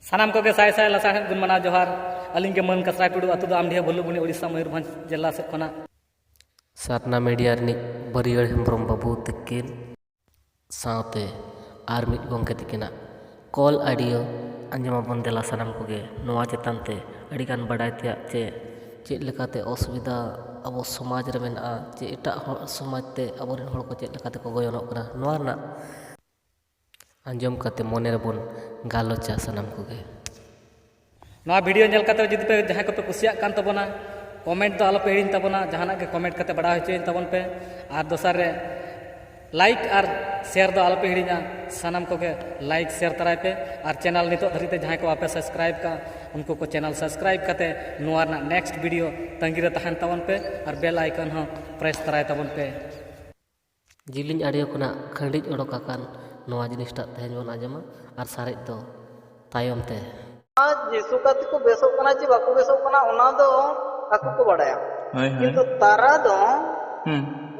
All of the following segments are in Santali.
सानाम को साय साय लसाण गुण मना जोहार अलिंग के मन कसराय टुडू अतु दो आमढिया भुलुबुनी उड़ीसा मयूरभंज जिला से खना सारना मीडिया रिनिज बरियर हेम्ब्रम बाबू तकिन साथे आर मिद गोंके तकिना कॉल ऑडियो अंजमाबन देला सानाम कोगे नोआ चेतानते अड़ीगान बड़ाय तिया चे लेकाते असुविधा अब समाज रे मेना चे एटा समाज ते अबोरेन हड़ को चे लेकाते को गोयनोग कना नोआ रना अंजम काते मोने रे बोन गालोचा सानाम कोगे नोआ वीडियो नेल काते जदि पे जहां को पे कुसिया कान तबना कमेंट तो आलोपे हिड़िन तबना जहाना के कमेंट काते बड़ा होचेन तबन पे आर दोसर रे लाइक और शेयर दो आलोपे हिड़िना सानाम कोगे लाइक शेयर तराय पे और चैनल नितो धरीते जहां को आपे सब्सक्राइब का उनको को चैनल सब्सक्राइब काते नोआ ना नेक्स्ट वीडियो तंगी रे तहन तबन पे और बेल आइकन हो प्रेस तराय तबन पे जिलिंग आडियो कोना खंडिज ओडोकाकान नोआ जिनिसटा तेहेन बोन आजमा और सारेज दो तायम ते जीसु काते को बेसो कना ची बाको बेसो कना ओना दो आकु को बड़ाया किंतु तारा दो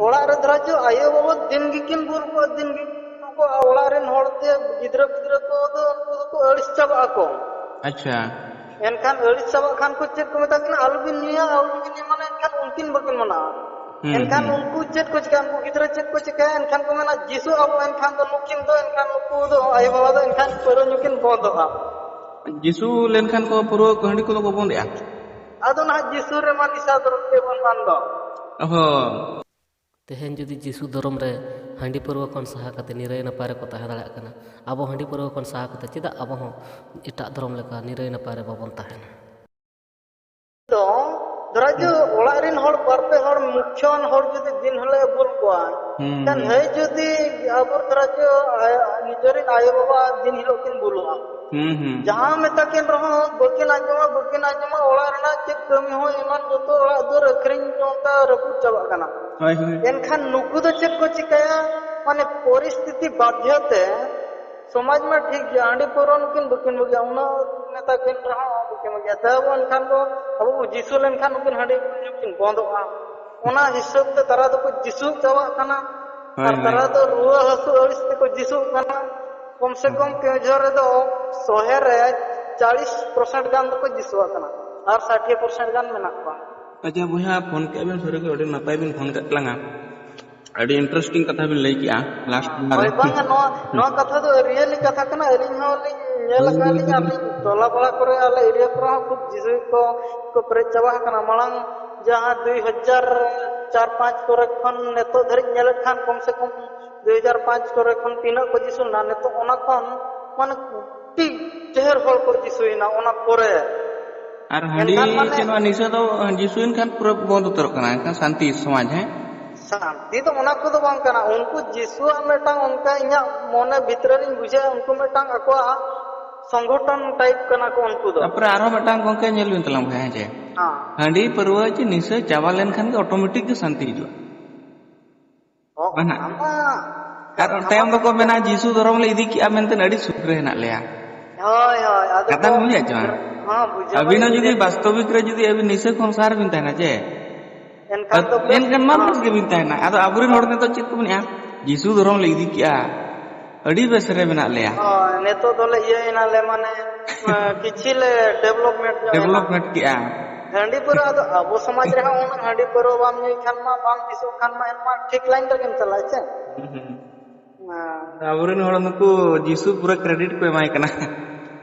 ओड़ा रे धराजो आयो बाबा दिन गिकिन बुर को दिन गिकिन को ओड़ा रे नोड़ते गिद्रा गिद्रा को दो उनको को अड़िस चाबा को अच्छा एनखान अड़िस चाबा खान को चेक को मेता किन आलुबिन निया माने एनखान उनकिन बकिन मना एनखान उनको चेक को चिका उनको गिद्रा चेक को चिका एनखान को मेना जीसु अब एनखान तो नुकिन दो एनखान नुकु दो आयो बाबा दो एनखान परो नुकिन बंदोगा जीसु लेनखान को पुरो कहंडी को बंदया आदो ना जीसु रे मानिसा दरते बन बंदो ओहो तेहेन जुदी जीसु धर्म रे हांडी परवा कोन सहा कते निरय नपाय रे को ताहे दाड़ा कना आबो हांडी परवा कोन सहा कते चेदा आबो हो एटा धर्म लेका निरय नपाय रे बाबन ताहेना तो धराजो ओड़ा रिन हड़ परपे हड़ मुख्यन हड़ जुदी दिन हले बुल कोआ तन हे जुदी आबो धराजो निजरिन आयो बाबा दिन हिलो किन बुलुआ जहां में तकिन रहो बकिन आजमा ओड़ा रना चेक कमी हो ईमान जतो ओड़ा दर अखरिन जोंता रपु चाबा कना एनखान नुकु दो चेक को चिकाया माने परिस्थिति बाध्यते समाज में ठीक जांडी पुरन किन बकिन बगिया उना नेता किन रहो बकिन बगिया तब एनखान को अब जीसु लेनखान किन हांडी किन बंदोआ ओना हिसाब ते तारा दो जीसु चाबा कना और तारा दो रुआ हसु अड़िस ते को जीसु कना कम से कम केजर दो 40% गान दो को जीसु कना और 60% गान मेना को अच्छा बुहा फोन के बिन सरे के नपाय बिन फोन कतलांगा अडी इंटरेस्टिंग कथा बिन लई किया लास्ट ओय बांग नो कथा दो रियली कथा कना एलिन होली नेल काली आली टोला बड़ा करे आले एरिया पर खूब जिसु को प्रे चाबा कना मळंग जहां 2004-5 करे खन नेतो धरि नेल खान कम से कम 2005 करे खन तीना को जिसु ना नेतो ओना खन माने टी जहर होल को जिसुइना ओना करे और हांडी चेनवा निसे दो जीसुइन खान पूरा बंद उतर कना का शांति समाज है शांति तो ओना को दो बांग कना उनको जीसु मेटांग उनका इया मोने भीतर रिन बुझे उनको मेटांग अको संगठन टाइप कना को उनको दो तापर आरो मेटांग गोंके नेल बिन तलाम है जे हां हांडी परवा जे निसे चाबा लेन खान के ऑटोमेटिक के शांति हिजो बना कारण टाइम दो को मेना जीसु धर्म ले इदी किया मेनते अडी सुख रे हेना लेया होय होय आदो कथा बुझे जवान हां बुझे अभिनो जुदी वास्तविक रे जुदी अभी निसे संसार बिन ताना जे एनखान तो एनखान मानस के बिन ताना आदो आबुरिन हड़ ने तो चित को बनिया जीसु धर्म ले इदी किया अडी बेसरे मेना लेया हां नेतो दोले ये इना ले माने किछिले डेवलपमेंट किया हांडी पर आदो अबो समाज रे हां हांडी पर बाम नै खान मा बाम दिसो खान मा एनमा ठीक लाइन रे केम चलाय छे आबुरिन हड़ नको जीसु पूरा क्रेडिट को एमाय कना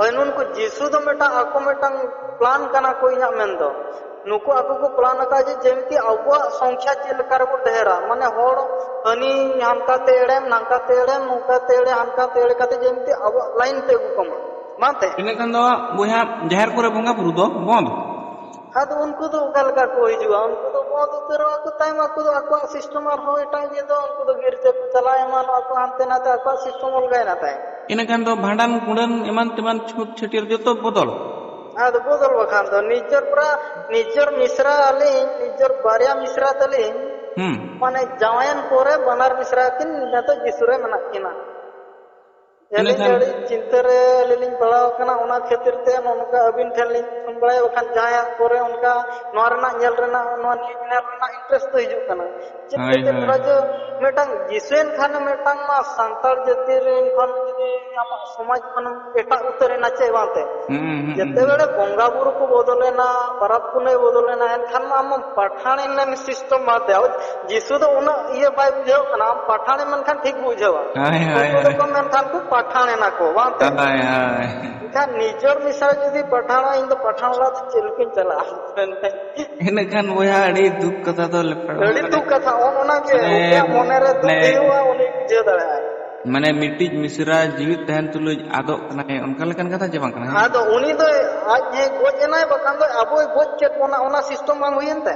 ओय नुनको जीसु दो मेटा आको मेटांग प्लान कना को इना मेन दो नुको आको को प्लान का जे जेमति अबो संख्या चेल करबो ढेरा माने होड़ हनी हानका तेड़ेम नांका तेड़ेम नुका तेड़े हानका तेड़े काते जेमति अबो लाइन पे कम मानते इने कन दो बुहा जहर करे बंगा पुरु दो बंद हाद उनको तो गल का को हिजुआ उनको तो बहुत उतर को टाइम को तो आको सिस्टम और हो एटा जे दो उनको तो गिरते चलाए मान आको हानते ना तो आको सिस्टम और गए ना ताई इने कन दो भांडन कुंडन एमान तेमान छुट छटियर जतो बदल हाद बदल बखान दो निजर मिश्रा आले निजर बारिया मिश्रा तले माने जावयन पोरे बनार मिश्रा किन न तो जिसुरे मना किना ᱟᱹᱞᱤᱧ ᱟᱹᱰᱤ ᱪᱤᱱᱛᱟᱹ ᱨᱮ ᱟᱹᱞᱤᱧ ᱞᱤᱧ ᱯᱟᱲᱟᱣ ᱟᱠᱟᱱᱟ ᱚᱱᱟ ᱠᱷᱟᱹᱛᱤᱨ ᱛᱮ ᱱᱚᱝᱠᱟ ᱟᱹᱵᱤᱱ ᱴᱷᱮᱱ ᱞᱤᱧ ᱯᱷᱳᱱ ᱵᱟᱲᱟᱭᱟ ᱵᱟᱠᱷᱟᱱ ᱡᱟᱦᱟᱸᱭᱟᱜ ᱠᱚᱨᱮ ᱚᱱᱠᱟ ᱱᱚᱣᱟ ᱨᱮᱱᱟᱜ ᱧᱮᱞ ᱨᱮᱱᱟᱜ ᱱᱚᱣᱟ ᱱᱤᱭᱩᱡᱽ ᱧᱮᱞ ᱨᱮᱱᱟᱜ ᱤᱱᱴᱟᱨᱮᱥᱴ ᱫᱚ ᱦᱤᱡᱩᱜ ᱠᱟᱱᱟ ᱪᱮᱫ ᱦᱳᱭ ᱠᱷᱟᱹᱛᱤᱨ ᱦᱳᱭ ᱫᱷᱚᱨᱟ ᱡᱮ ᱢᱤᱫᱴᱟᱝ ᱡᱤᱥᱩᱭᱮᱱ ᱠᱷᱟᱱ ᱢᱤᱫᱴᱟᱝ ᱢᱟ ᱥᱟᱱᱛᱟᱲ ᱡᱟᱹᱛᱤ ᱨᱮᱱ ᱠᱷᱚᱱ ᱡᱩᱫᱤ ᱟᱢᱟᱜ ᱥᱚᱢᱟᱡᱽ ᱠᱷᱚᱱᱮᱢ ᱮᱴᱟᱜ ᱩᱛᱟᱹᱨᱮᱱᱟ ᱪᱮ ᱵᱟᱝᱛᱮ ଯେତେବେଳେ ବଙ୍ଗା ବୁରୁକୁ ବଦଲେନା ପରାବ ପୁନେଇ ବଦଲେନା ଏନखाନ ମା ଆମ ପଠାଣି ଲେନ ସିଷ୍ଟମ ବାଦେ ଆଉ ଯିଶୁ ତ ଉନା ଇଏ ବାଇ ବୁଝାଉ kana am ପଠାଣି ମନଖାନ ଠିକ ବୁଝାवा हाय हाय उनको देखो मेनखान को पठाणे ना को बांते हाय हाय इनका निजर मिसाल जदी पठाणा इन तो पठाण ला तो चिलकिन चला इनखान बोया अड़ी दुख कथा तो अड़ी तू कथा ओना के ओके मने रे दुख हिवा उनी बुझे दड़ा माने मिट्टी मिश्रा जीवित तहन तुलुज आदोक कनाय उनका लेकन कथा जे बांग कना आदो उनी तो आज हे गोज एनाय बकान दो अबो गोज चेत ओना सिस्टम बांग हुयन ते